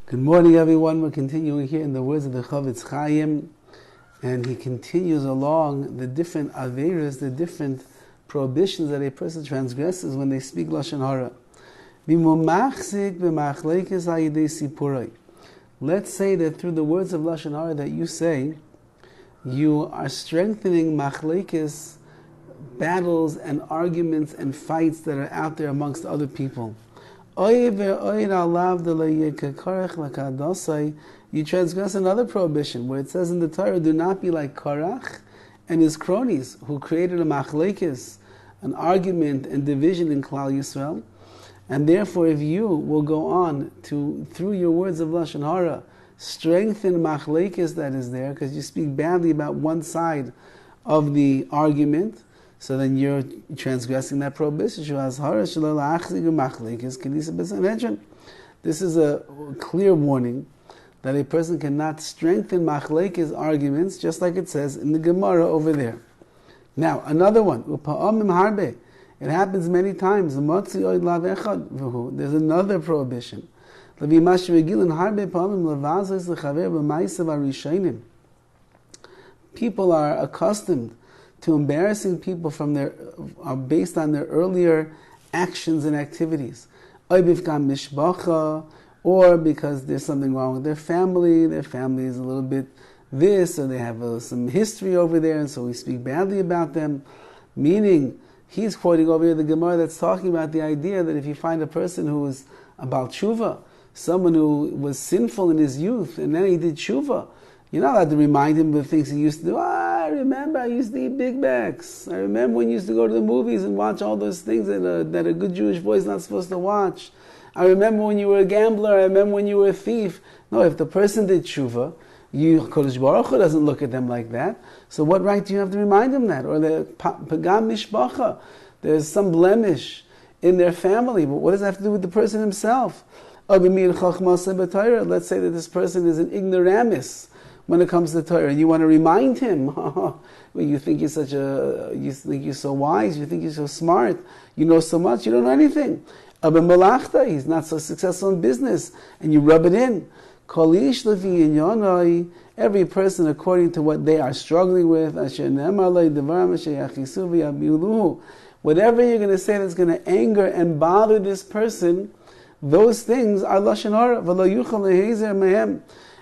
Good morning, everyone. We're continuing here in the words of the CHOFETZ CHAIM, and he continues along the different averas, the different prohibitions that a person transgresses when they speak Lashon Hara. Let's say that through the words of Lashon Hara that you say, you are strengthening machlekes, battles and arguments and fights that are out there amongst other people. You transgress another prohibition where it says in the Torah, do not be like Korach and his cronies who created a machlekes, an argument and division in Klal Yisrael. And therefore, if you will go on to, through your words of Lashon Hara, strengthen machlekes that is there, because you speak badly about one side of the argument, so then you're transgressing that prohibition. This is a clear warning that a person cannot strengthen machlekes arguments, just like it says in the Gemara over there. Now, another one. It happens many times. There's another prohibition. People are accustomed to embarrassing people based on their earlier actions and activities. Or because there's something wrong with their family is a little bit this, or they have some history over there, and so we speak badly about them. Meaning, he's quoting over here the Gemara that's talking about the idea that if you find a person who is about tshuva, someone who was sinful in his youth, and then he did tshuva, you're not allowed to remind him of the things he used to do. I remember I used to eat Big Macs. I remember when you used to go to the movies and watch all those things that a good Jewish boy is not supposed to watch. I remember when you were a gambler. I remember when you were a thief. No, if the person did tshuva, Kodesh Baruch Hu doesn't look at them like that. So what right do you have to remind them that? Or the Pagam Mishpacha, there's some blemish in their family, but what does that have to do with the person himself? Let's say that this person is an ignoramus when it comes to Torah, and you want to remind him, well, you think you're so wise, you think you're so smart, you know so much, you don't know anything. He's not so successful in business, and you rub it in. Every person according to what they are struggling with, whatever you're going to say that's going to anger and bother this person, those things are Lashon Hara.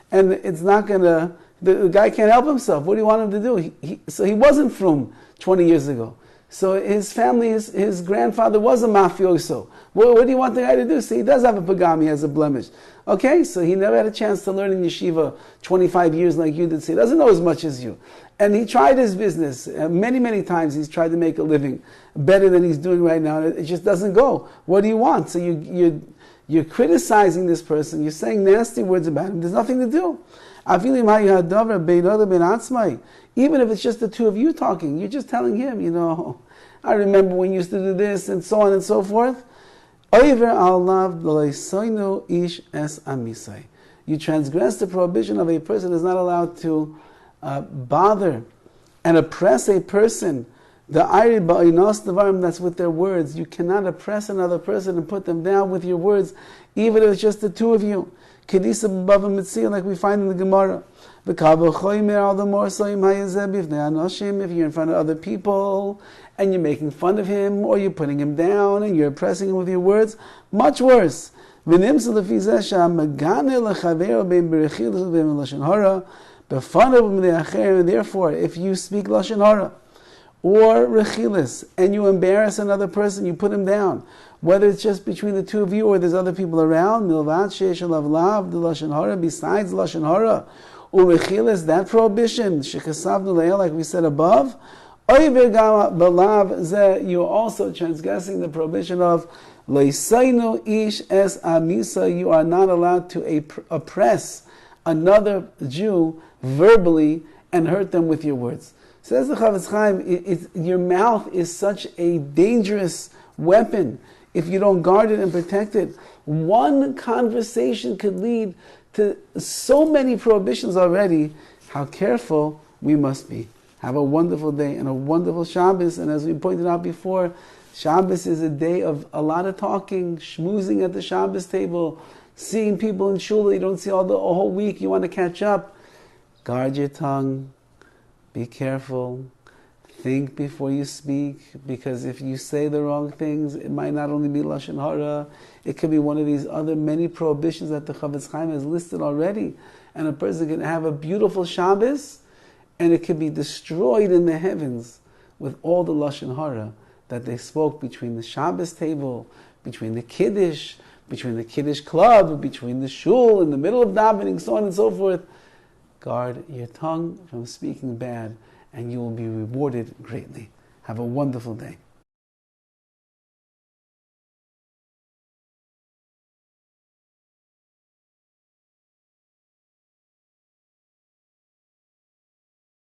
And it's not going to, the guy can't help himself. What do you want him to do? So he wasn't from 20 years ago. So his family, his grandfather was a mafioso. What do you want the guy to do? So he does have a pagam, he has a blemish. Okay, so he never had a chance to learn in yeshiva 25 years like you did. So he doesn't know as much as you. And he tried his business. Many, many times he's tried to make a living better than he's doing right now. It just doesn't go. What do you want? So you're criticizing this person. You're saying nasty words about him. There's nothing to do. Even if it's just the two of you talking, you're just telling him, I remember when you used to do this, and so on and so forth. You transgress the prohibition of a person is not allowed to bother and oppress a person. That's with their words. You cannot oppress another person and put them down with your words, even if it's just the two of you. Like we find in the Gemara. If you're in front of other people and you're making fun of him, or you're putting him down and you're oppressing him with your words, much worse. Therefore, if you speak Lashon Hara or rechilas, and you embarrass another person, you put him down, whether it's just between the two of you or there's other people around, besides Lashon Hara, or rechilas, that prohibition, like we said above, you're also transgressing the prohibition of you are not allowed to oppress another Jew verbally and hurt them with your words. Says the CHOFETZ CHAIM, your mouth is such a dangerous weapon if you don't guard it and protect it. One conversation could lead to so many prohibitions already. How careful we must be. Have a wonderful day and a wonderful Shabbos. And as we pointed out before, Shabbos is a day of a lot of talking, schmoozing at the Shabbos table, seeing people in shul that you don't see all the whole week, you want to catch up. Guard your tongue. Be careful. Think before you speak, because if you say the wrong things, it might not only be Lashon Hara, it could be one of these other many prohibitions that the CHOFETZ CHAIM has listed already. And a person can have a beautiful Shabbos, and it could be destroyed in the heavens with all the Lashon Hara that they spoke between the Shabbos table, between the Kiddush club, between the shul, in the middle of davening, so on and so forth. Guard your tongue from speaking bad, and you will be rewarded greatly. Have a wonderful day.